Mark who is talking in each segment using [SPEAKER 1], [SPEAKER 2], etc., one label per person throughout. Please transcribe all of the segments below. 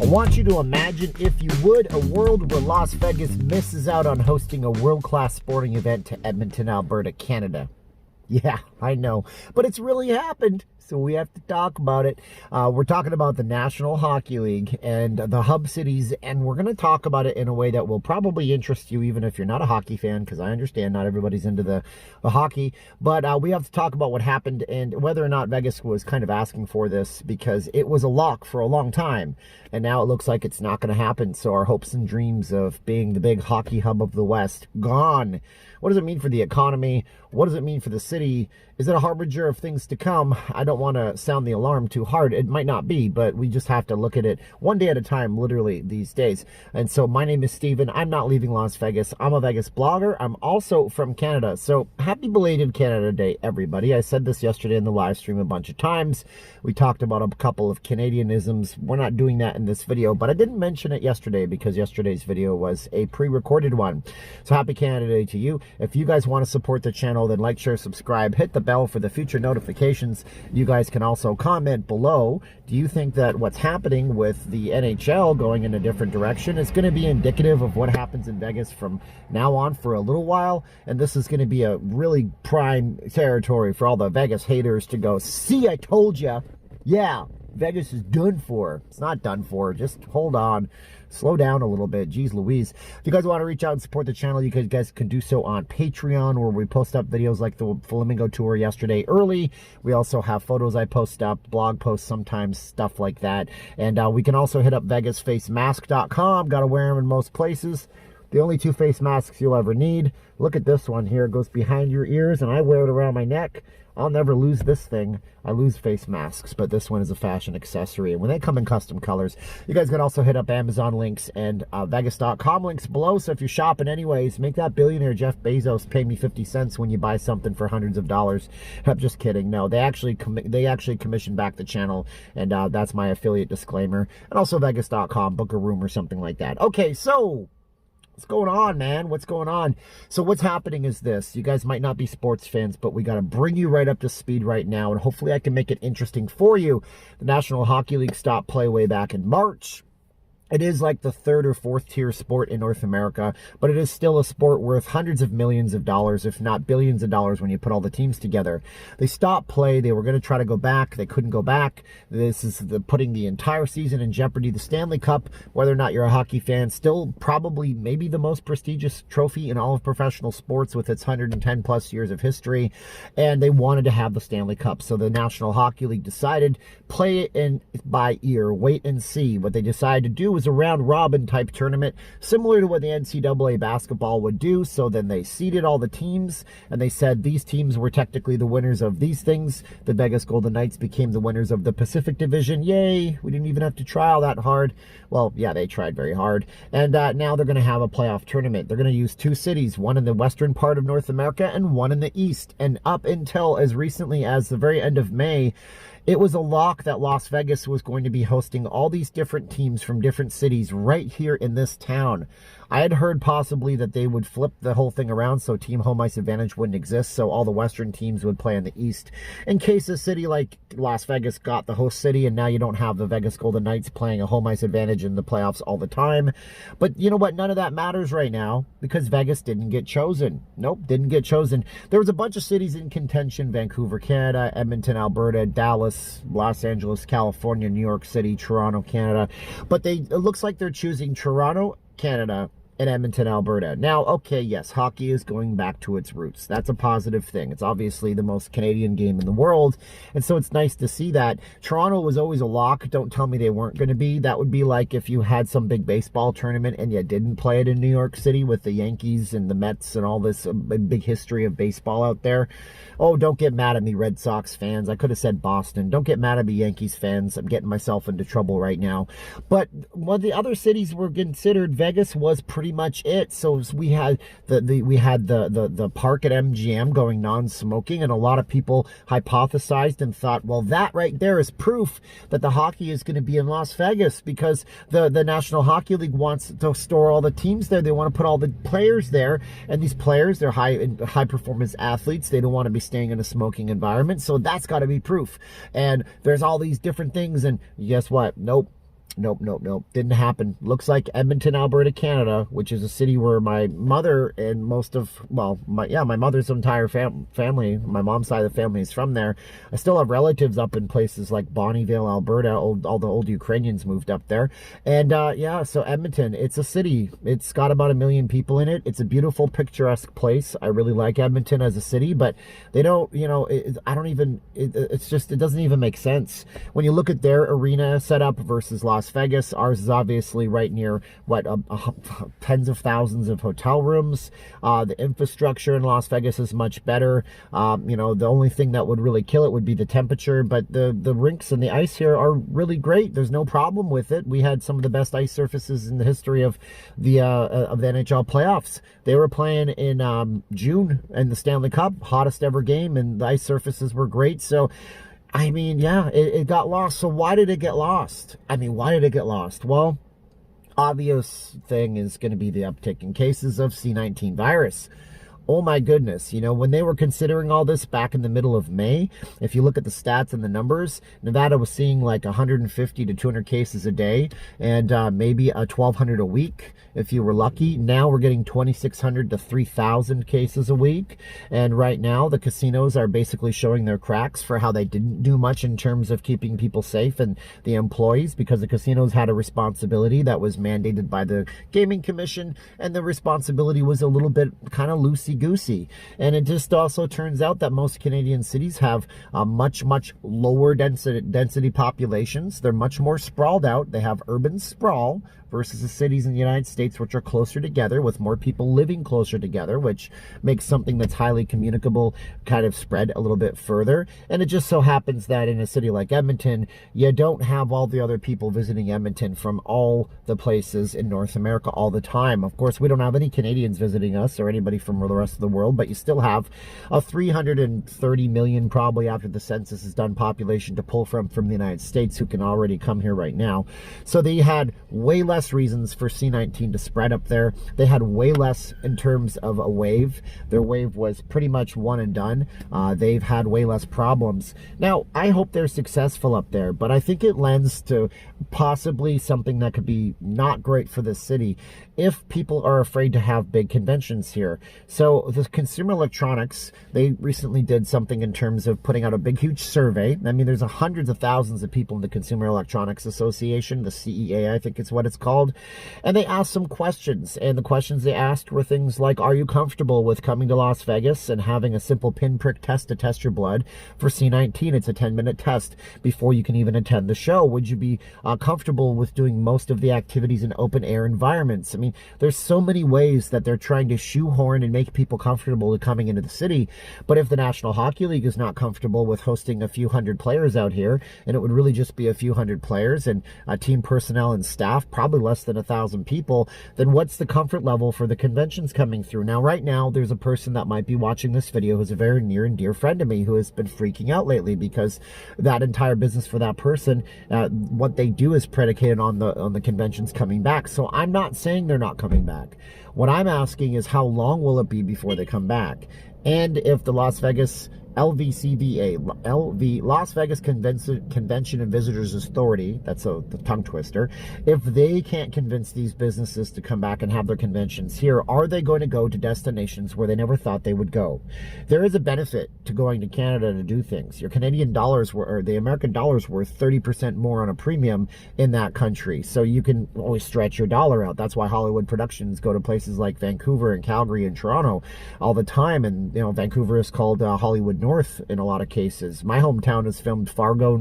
[SPEAKER 1] I want you to imagine, if you would, a world where Las Vegas misses out on hosting a world-class sporting event to Edmonton, Alberta, Canada. Yeah, I know, but it's really happened, so we have to talk about it. We're talking about the National Hockey League and the hub cities, and we're going to talk about it in a way that will probably interest you, even if you're not a hockey fan, because I understand not everybody's into the hockey, but we have to talk about what happened and whether or not Vegas was kind of asking for this, because it was a lock for a long time, and now it looks like it's not going to happen, so our hopes and dreams of being the big hockey hub of the West, gone. What does it mean for the economy? What does it mean for the city? Is it a harbinger of things to come? I don't want to sound the alarm too hard. It might not be, but we just have to look at it one day at a time, literally, these days. And so my name is Steven. I'm not leaving Las Vegas. I'm a Vegas blogger. I'm also from Canada. So happy belated Canada Day, everybody. I said this yesterday in the live stream a bunch of times. We talked about a couple of Canadianisms. We're not doing that in this video, but I didn't mention it yesterday because yesterday's video was a pre-recorded one. So happy Canada Day to you. If you guys want to support the channel, then like, share, subscribe, hit the bell for the future notifications. You guys can also comment below. Do you think that what's happening with the NHL going in a different direction is going to be indicative of what happens in Vegas from now on for a little while? And this is going to be a really prime territory for all the Vegas haters to go, see, I told you. Yeah, Vegas is done for. It's not done for. Just hold on. Slow down a little bit. Jeez Louise. If you guys want to reach out and support the channel, you guys can do so on Patreon, where we post up videos like the Flamingo Tour yesterday early. We also have photos I post up, blog posts sometimes, stuff like that. And we can also hit up VegasFaceMask.com. Got to wear them in most places. The only two face masks you'll ever need. Look at this one here. It goes behind your ears, and I wear it around my neck. I'll never lose this thing. I lose face masks, but this one is a fashion accessory. And when they come in custom colors, you guys can also hit up Amazon links and Vegas.com links below. So if you're shopping anyways, make that billionaire Jeff Bezos pay me 50 cents when you buy something for hundreds of dollars. I'm just kidding. No, they actually commission back the channel, and that's my affiliate disclaimer. And also Vegas.com, book a room or something like that. Okay, so what's going on, man? What's going on? So what's happening is this. You guys might not be sports fans, but we got to bring you right up to speed right now, and hopefully I can make it interesting for you. The National Hockey League stopped play way back in March. It is like the third or fourth tier sport in North America, but it is still a sport worth hundreds of millions of dollars, if not billions of dollars when you put all the teams together. They stopped play. They were going to try to go back. They couldn't go back. This is putting the entire season in jeopardy. The Stanley Cup, whether or not you're a hockey fan, still probably maybe the most prestigious trophy in all of professional sports with its 110 plus years of history, and they wanted to have the Stanley Cup. So the National Hockey League decided, play it in by ear, wait and see. What they decided to do was a round robin type tournament, similar to what the NCAA basketball would do. So then they seeded all the teams, and they said these teams were technically the winners of these things. The Vegas Golden Knights became the winners of the Pacific Division. Yay! We didn't even have to try all that hard. Well, yeah, they tried very hard. And now they're going to have a playoff tournament. They're going to use two cities, one in the western part of North America and one in the east. And up until as recently as the very end of May, it was a lock that Las Vegas was going to be hosting all these different teams from different cities right here in this town. I had heard possibly that they would flip the whole thing around so team home ice advantage wouldn't exist, so all the western teams would play in the east. In case a city like Las Vegas got the host city, and now you don't have the Vegas Golden Knights playing a home ice advantage in the playoffs all the time. But you know what? None of that matters right now because Vegas didn't get chosen. Nope, didn't get chosen. There was a bunch of cities in contention: Vancouver, Canada, Edmonton, Alberta, Dallas, Los Angeles, California, New York City, Toronto, Canada. But it looks like they're choosing Toronto, Canada, in Edmonton, Alberta. Now, okay, yes, hockey is going back to its roots. That's a positive thing. It's obviously the most Canadian game in the world, and so it's nice to see that. Toronto was always a lock. Don't tell me they weren't going to be. That would be like if you had some big baseball tournament and you didn't play it in New York City with the Yankees and the Mets and all this big history of baseball out there. Oh, don't get mad at me, Red Sox fans. I could have said Boston. Don't get mad at me, Yankees fans. I'm getting myself into trouble right now. But when the other cities were considered, Vegas was pretty much it. So we had the park at MGM going non-smoking, and a lot of people hypothesized and thought, well, that right there is proof that the hockey is going to be in Las Vegas, because the National Hockey League wants to store all the teams there. They want to put all the players there, and these players, they're high performance athletes. They don't want to be staying in a smoking environment, so that's got to be proof. And there's all these different things, and guess what? Nope. Nope. Didn't happen. Looks like Edmonton, Alberta, Canada, which is a city where my mother and most of, well, my mother's entire family, my mom's side of the family is from there. I still have relatives up in places like Bonnyville, Alberta. All the old Ukrainians moved up there. And yeah, so Edmonton, it's a city. It's got about 1 million people in it. It's a beautiful, picturesque place. I really like Edmonton as a city, but they don't, you know, it's just, it doesn't even make sense. When you look at their arena setup versus Las Vegas, ours is obviously right near tens of thousands of hotel rooms. The infrastructure in Las Vegas is much better. You know, the only thing that would really kill it would be the temperature, but the rinks and the ice here are really great. There's no problem with it. We had some of the best ice surfaces in the history of the NHL playoffs. They were playing in June in the Stanley Cup, hottest ever game, and the ice surfaces were great. So I mean, yeah, it got lost. So why did it get lost? I mean, why did it get lost? Well, obvious thing is going to be the uptick in cases of C19 virus. Oh my goodness, you know, when they were considering all this back in the middle of May, if you look at the stats and the numbers, Nevada was seeing like 150 to 200 cases a day and maybe 1,200 a week if you were lucky. Now we're getting 2,600 to 3,000 cases a week. And right now the casinos are basically showing their cracks for how they didn't do much in terms of keeping people safe and the employees, because the casinos had a responsibility that was mandated by the Gaming Commission, and the responsibility was a little bit kind of loosey-goosey. And it just also turns out that most Canadian cities have much lower density populations. They're much more sprawled out. They have urban sprawl versus the cities in the United States, which are closer together with more people living closer together, which makes something that's highly communicable kind of spread a little bit further. And it just so happens that in a city like Edmonton, you don't have all the other people visiting Edmonton from all the places in North America all the time. Of course, we don't have any Canadians visiting us or anybody from the rest of the world, but you still have a 330 million, probably after the census is done, population to pull from the United States who can already come here right now. So they had way less reasons for C19 to spread up there. They had way less in terms of a wave. Their wave was pretty much one and done. They've had way less problems. Now, I hope they're successful up there, but I think it lends to possibly something that could be not great for the city if people are afraid to have big conventions here. So the Consumer Electronics, they recently did something in terms of putting out a big, huge survey. I mean, there's hundreds of thousands of people in the Consumer Electronics Association, the CEA, I think it's what it's called. And they asked some questions. And the questions they asked were things like, are you comfortable with coming to Las Vegas and having a simple pinprick test to test your blood for C19? It's a 10-minute test before you can even attend the show. Would you be comfortable with doing most of the activities in open air environments? I mean, there's so many ways that they're trying to shoehorn and make people comfortable coming into the city. But if the National Hockey League is not comfortable with hosting a few hundred players out here, and it would really just be a few hundred players and team personnel and staff, probably less than 1,000 people, then what's the comfort level for the conventions coming through? Now, right now, there's a person that might be watching this video who's a very near and dear friend of me who has been freaking out lately because that entire business for that person, what they do is predicated on the conventions coming back. So I'm not saying they're not coming back. What I'm asking is how long will it be before they come back? And if the Las Vegas Las Vegas Convention and Visitors Authority, that's the tongue twister, if they can't convince these businesses to come back and have their conventions here, are they going to go to destinations where they never thought they would go? There is a benefit to going to Canada to do things. Your Canadian dollars or the American dollar's worth 30% more on a premium in that country. So you can always stretch your dollar out. That's why Hollywood productions go to places like Vancouver and Calgary and Toronto all the time. And, you know, Vancouver is called Hollywood North in a lot of cases. My hometown has filmed Fargo,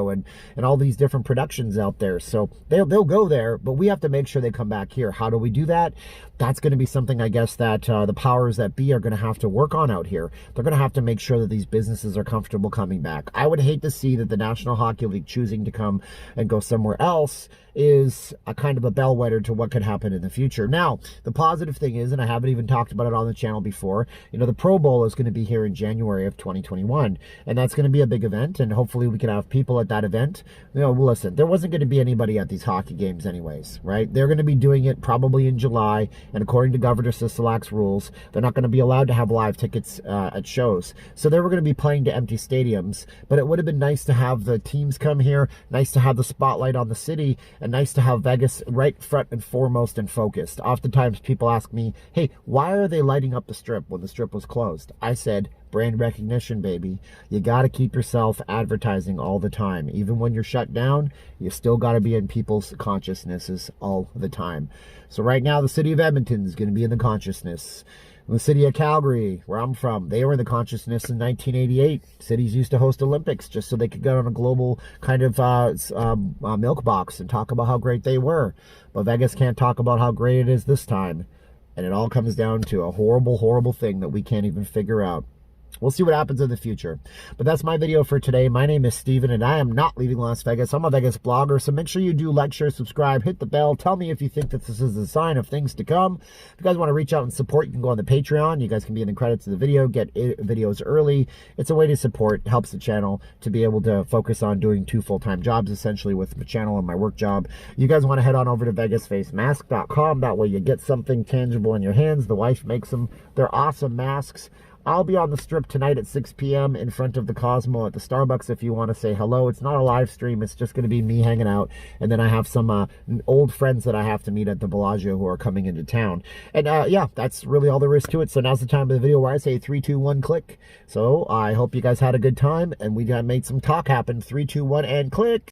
[SPEAKER 1] and all these different productions out there. So they'll go there, but we have to make sure they come back here. How do we do that? That's going to be something, I guess, that the powers that be are going to have to work on out here. They're going to have to make sure that these businesses are comfortable coming back. I would hate to see that the National Hockey League choosing to come and go somewhere else is a kind of a bellwether to what could happen in the future. Now, the positive thing is, and I haven't even talked about it on the channel before, you know, the the Pro Bowl is going to be here in January of 2021, and that's going to be a big event, and hopefully we can have people at that event. Listen, there wasn't going to be anybody at these hockey games anyways, right? They're going to be doing it probably in July, and according to Governor Sisolak's rules, they're not going to be allowed to have live tickets at shows. So they were going to be playing to empty stadiums, but it would have been nice to have the teams come here, nice to have the spotlight on the city, and nice to have Vegas right front and foremost and focused. Oftentimes people ask me, hey, why are they lighting up the Strip when the Strip was closed? I said, brand recognition, baby. You got to keep yourself advertising all the time. Even when you're shut down, you still got to be in people's consciousnesses all the time. So right now, the city of Edmonton is going to be in the consciousness. The city of Calgary, where I'm from, they were in the consciousness in 1988. Cities used to host Olympics just so they could get on a global kind of milk box and talk about how great they were. But Vegas can't talk about how great it is this time. And it all comes down to a horrible, horrible thing that we can't even figure out. We'll see what happens in the future. But that's my video for today. My name is Steven, and I am not leaving Las Vegas. I'm a Vegas blogger, so make sure you do like, share, subscribe, hit the bell. Tell me if you think that this is a sign of things to come. If you guys want to reach out and support, you can go on the Patreon. You guys can be in the credits of the video, get videos early. It's a way to support, helps the channel to be able to focus on doing 2 full-time jobs, essentially, with my channel and my work job. You guys want to head on over to vegasfacemask.com. That way you get something tangible in your hands. The wife makes them. They're awesome masks. I'll be on the Strip tonight at 6 p.m. in front of the Cosmo at the Starbucks if you want to say hello. It's not a live stream. It's just going to be me hanging out. And then I have some old friends that I have to meet at the Blvd who are coming into town. And yeah, that's really all there is to it. So now's the time of the video where I say 3, 2, 1, click. So I hope you guys had a good time and we made some talk happen. 3, 2, 1, and click.